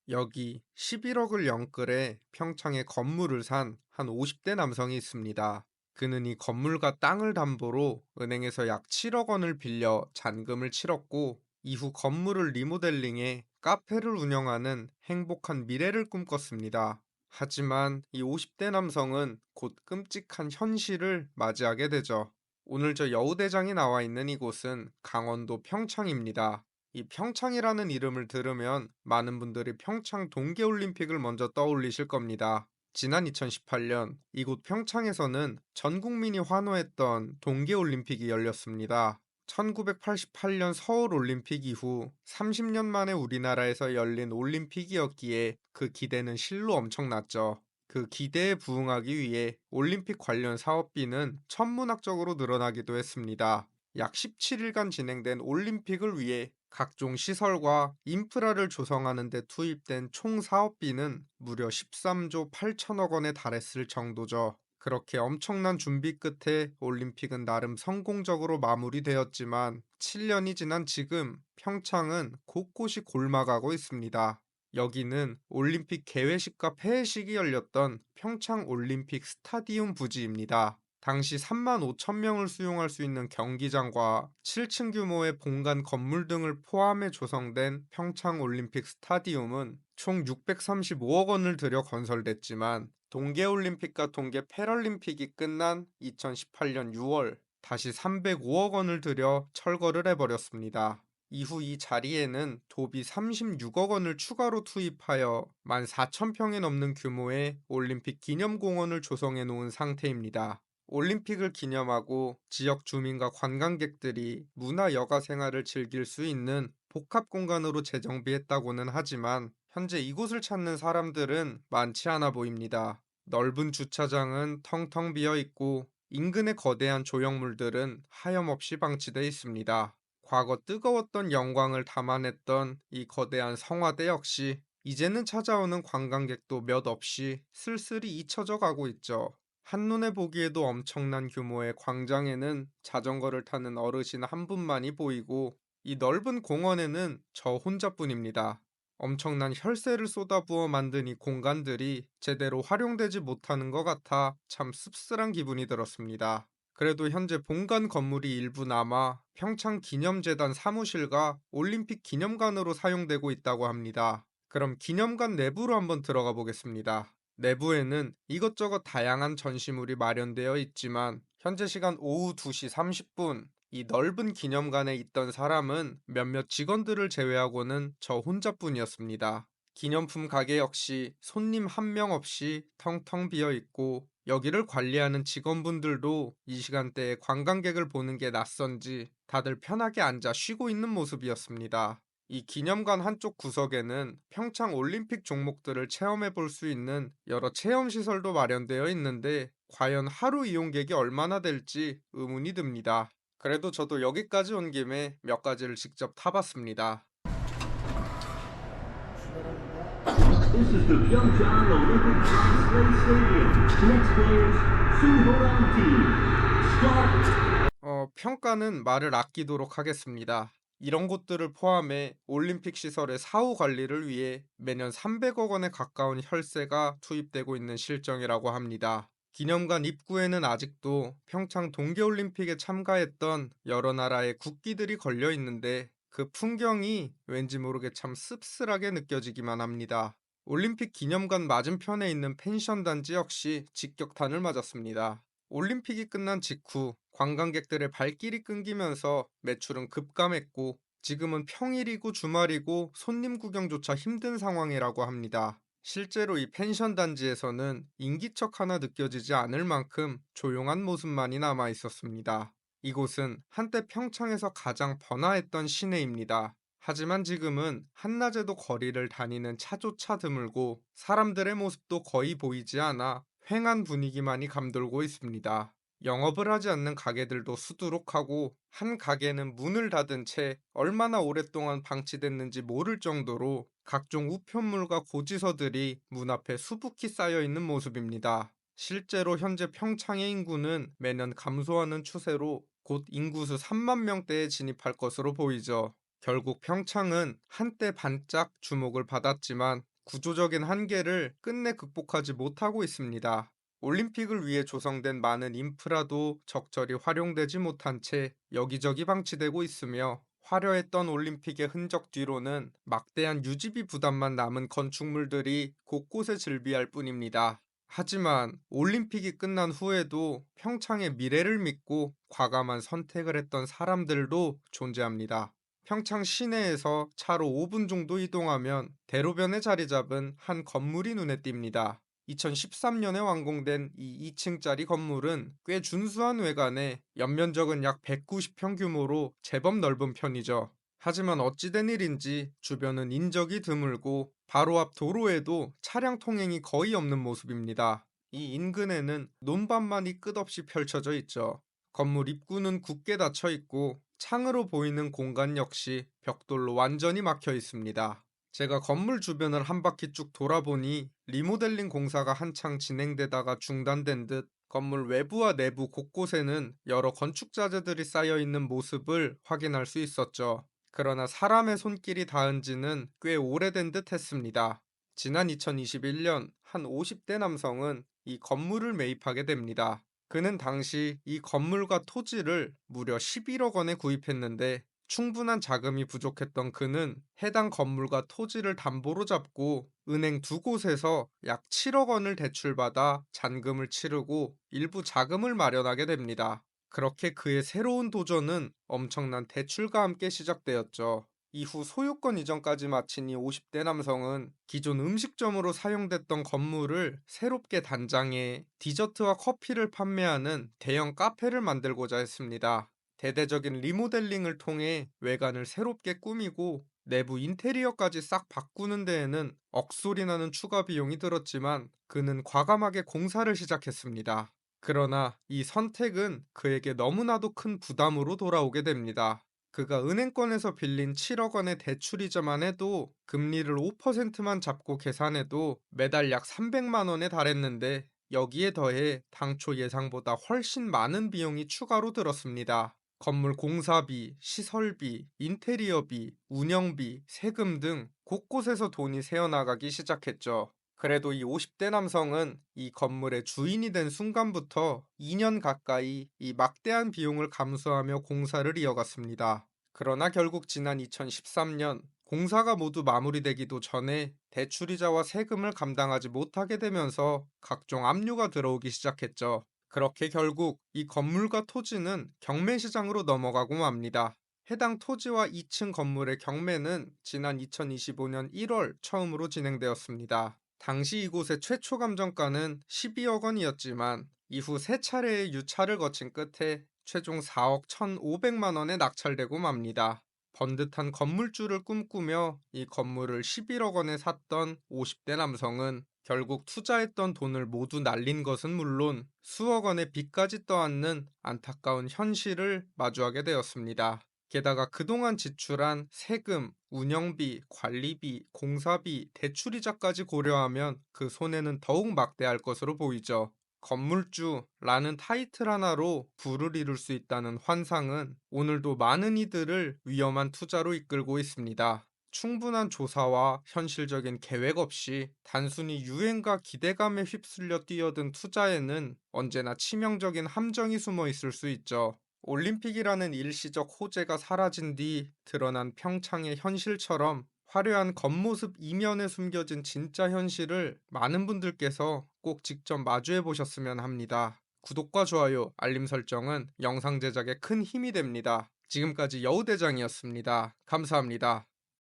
여기 11억을 영끌에 평창에 건물을 산 한 50대 남성이 있습니다. 그는 이 건물과 땅을 담보로 은행에서 약 7억 원을 빌려 잔금을 치렀고, 이후 건물을 리모델링해 카페를 운영하는 행복한 미래를 꿈꿨습니다. 하지만 이 50대 남성은 곧 끔찍한 현실을 맞이하게 되죠. 오늘 저 여우대장이 나와 있는 이곳은 강원도 평창입니다. 이 평창이라는 이름을 들으면 많은 분들이 평창 동계올림픽을 먼저 떠올리실 겁니다. 지난 2018년 이곳 평창에서는 전 국민이 환호했던 동계올림픽이 열렸습니다. 1988년 서울올림픽 이후 30년 만에 우리나라에서 열린 올림픽이었기에 그 기대는 실로 엄청났죠. 그 기대에 부응하기 위해 올림픽 관련 사업비는 천문학적으로 늘어나기도 했습니다. 약 17일간 진행된 올림픽을 위해 각종 시설과 인프라를 조성하는 데 투입된 총 사업비는 무려 13조 8천억 원에 달했을 정도죠. 그렇게 엄청난 준비 끝에 올림픽은 나름 성공적으로 마무리되었지만 7년이 지난 지금 평창은 곳곳이 골마가고 있습니다. 여기는 올림픽 개회식과 폐회식이 열렸던 평창 올림픽 스타디움 부지입니다. 당시 3만 5천 명을 수용할 수 있는 경기장과 7층 규모의 본관 건물 등을 포함해 조성된 평창 올림픽 스타디움은 총 635억 원을 들여 건설됐지만, 동계올림픽과 동계 패럴림픽이 끝난 2018년 6월 다시 305억 원을 들여 철거를 해버렸습니다. 이후 이 자리에는 도비 36억 원을 추가로 투입하여 14,000평이 넘는 규모의 올림픽 기념공원을 조성해 놓은 상태입니다. 올림픽을 기념하고 지역 주민과 관광객들이 문화 여가 생활을 즐길 수 있는 복합 공간으로 재정비했다고는 하지만 현재 이곳을 찾는 사람들은 많지 않아 보입니다. 넓은 주차장은 텅텅 비어 있고 인근의 거대한 조형물들은 하염없이 방치되어 있습니다. 과거 뜨거웠던 영광을 담아냈던 이 거대한 성화대 역시 이제는 찾아오는 관광객도 몇 없이 쓸쓸히 잊혀져 가고 있죠. 한눈에 보기에도 엄청난 규모의 광장에는 자전거를 타는 어르신 한 분만이 보이고, 이 넓은 공원에는 저 혼자뿐입니다. 엄청난 혈세를 쏟아부어 만든 이 공간들이 제대로 활용되지 못하는 것 같아 참 씁쓸한 기분이 들었습니다. 그래도 현재 본관 건물이 일부 남아 평창 기념재단 사무실과 올림픽 기념관으로 사용되고 있다고 합니다. 그럼 기념관 내부로 한번 들어가 보겠습니다. 내부에는 이것저것 다양한 전시물이 마련되어 있지만 현재 시간 오후 2시 30분, 이 넓은 기념관에 있던 사람은 몇몇 직원들을 제외하고는 저 혼자뿐이었습니다. 기념품 가게 역시 손님 한 명 없이 텅텅 비어 있고, 여기를 관리하는 직원분들도 이 시간대에 관광객을 보는 게 낯선지 다들 편하게 앉아 쉬고 있는 모습이었습니다. 이 기념관 한쪽 구석에는 평창 올림픽 종목들을 체험해 볼 수 있는 여러 체험 시설도 마련되어 있는데, 과연 하루 이용객이 얼마나 될지 의문이 듭니다. 그래도 저도 여기까지 온 김에 몇 가지를 직접 타봤습니다. This is the Pyeongchang Olympic Bobsleigh Stadium. Next players, Suhoran Team. Start. 평가는 말을 아끼도록 하겠습니다. 이런 곳들을 포함해 올림픽 시설의 사후 관리를 위해 매년 300억 원에 가까운 혈세가 투입되고 있는 실정이라고 합니다. 기념관 입구에는 아직도 평창 동계올림픽에 참가했던 여러 나라의 국기들이 걸려 있는데, 그 풍경이 왠지 모르게 참 씁쓸하게 느껴지기만 합니다. 올림픽 기념관 맞은편에 있는 펜션 단지 역시 직격탄을 맞았습니다. 올림픽이 끝난 직후 관광객들의 발길이 끊기면서 매출은 급감했고, 지금은 평일이고 주말이고 손님 구경조차 힘든 상황이라고 합니다. 실제로 이 펜션 단지에서는 인기척 하나 느껴지지 않을 만큼 조용한 모습만이 남아 있었습니다. 이곳은 한때 평창에서 가장 번화했던 시내입니다. 하지만 지금은 한낮에도 거리를 다니는 차조차 드물고 사람들의 모습도 거의 보이지 않아 휑한 분위기만이 감돌고 있습니다. 영업을 하지 않는 가게들도 수두룩하고, 한 가게는 문을 닫은 채 얼마나 오랫동안 방치됐는지 모를 정도로 각종 우편물과 고지서들이 문 앞에 수북히 쌓여 있는 모습입니다. 실제로 현재 평창의 인구는 매년 감소하는 추세로 곧 인구수 3만 명대에 진입할 것으로 보이죠. 결국 평창은 한때 반짝 주목을 받았지만 구조적인 한계를 끝내 극복하지 못하고 있습니다. 올림픽을 위해 조성된 많은 인프라도 적절히 활용되지 못한 채 여기저기 방치되고 있으며, 화려했던 올림픽의 흔적 뒤로는 막대한 유지비 부담만 남은 건축물들이 곳곳에 즐비할 뿐입니다. 하지만 올림픽이 끝난 후에도 평창의 미래를 믿고 과감한 선택을 했던 사람들도 존재합니다. 평창 시내에서 차로 5분 정도 이동하면 대로변에 자리 잡은 한 건물이 눈에 띕니다. 2013년에 완공된 이 2층짜리 건물은 꽤 준수한 외관에 연면적은 약 190평 규모로 제법 넓은 편이죠. 하지만 어찌된 일인지 주변은 인적이 드물고 바로 앞 도로에도 차량 통행이 거의 없는 모습입니다. 이 인근에는 논밭만이 끝없이 펼쳐져 있죠. 건물 입구는 굳게 닫혀 있고 창으로 보이는 공간 역시 벽돌로 완전히 막혀 있습니다. 제가 건물 주변을 한 바퀴 쭉 돌아보니 리모델링 공사가 한창 진행되다가 중단된 듯, 건물 외부와 내부 곳곳에는 여러 건축 자재들이 쌓여 있는 모습을 확인할 수 있었죠. 그러나 사람의 손길이 닿은 지는 꽤 오래된 듯 했습니다. 지난 2021년 한 50대 남성은 이 건물을 매입하게 됩니다. 그는 당시 이 건물과 토지를 무려 11억 원에 구입했는데, 충분한 자금이 부족했던 그는 해당 건물과 토지를 담보로 잡고 은행 두 곳에서 약 7억 원을 대출받아 잔금을 치르고 일부 자금을 마련하게 됩니다. 그렇게 그의 새로운 도전은 엄청난 대출과 함께 시작되었죠. 이후 소유권 이전까지 마친 이 50대 남성은 기존 음식점으로 사용됐던 건물을 새롭게 단장해 디저트와 커피를 판매하는 대형 카페를 만들고자 했습니다. 대대적인 리모델링을 통해 외관을 새롭게 꾸미고 내부 인테리어까지 싹 바꾸는 데에는 억소리 나는 추가 비용이 들었지만 그는 과감하게 공사를 시작했습니다. 그러나 이 선택은 그에게 너무나도 큰 부담으로 돌아오게 됩니다. 그가 은행권에서 빌린 7억 원의 대출이자만 해도 금리를 5%만 잡고 계산해도 매달 약 300만 원에 달했는데, 여기에 더해 당초 예상보다 훨씬 많은 비용이 추가로 들었습니다. 건물 공사비, 시설비, 인테리어비, 운영비, 세금 등 곳곳에서 돈이 새어나가기 시작했죠. 그래도 이 50대 남성은 이 건물의 주인이 된 순간부터 2년 가까이 이 막대한 비용을 감수하며 공사를 이어갔습니다. 그러나 결국 지난 2013년 공사가 모두 마무리되기도 전에 대출이자와 세금을 감당하지 못하게 되면서 각종 압류가 들어오기 시작했죠. 그렇게 결국 이 건물과 토지는 경매시장으로 넘어가고 맙니다. 해당 토지와 2층 건물의 경매는 지난 2025년 1월 처음으로 진행되었습니다. 당시 이곳의 최초 감정가는 12억 원이었지만 이후 세 차례의 유찰을 거친 끝에 최종 4억 1,500만 원에 낙찰되고 맙니다. 번듯한 건물주를 꿈꾸며 이 건물을 11억 원에 샀던 50대 남성은 결국 투자했던 돈을 모두 날린 것은 물론 수억 원의 빚까지 떠안는 안타까운 현실을 마주하게 되었습니다. 게다가 그동안 지출한 세금, 운영비, 관리비, 공사비, 대출이자까지 고려하면 그 손해는 더욱 막대할 것으로 보이죠. 건물주라는 타이틀 하나로 부를 이룰 수 있다는 환상은 오늘도 많은 이들을 위험한 투자로 이끌고 있습니다. 충분한 조사와 현실적인 계획 없이 단순히 유행과 기대감에 휩쓸려 뛰어든 투자에는 언제나 치명적인 함정이 숨어 있을 수 있죠. 올림픽이라는 일시적 호재가 사라진 뒤 드러난 평창의 현실처럼 화려한 겉모습 이면에 숨겨진 진짜 현실을 많은 분들께서 꼭 직접 마주해 보셨으면 합니다. 구독과 좋아요, 알림 설정은 영상 제작에 큰 힘이 됩니다. 지금까지 여우대장이었습니다. 감사합니다.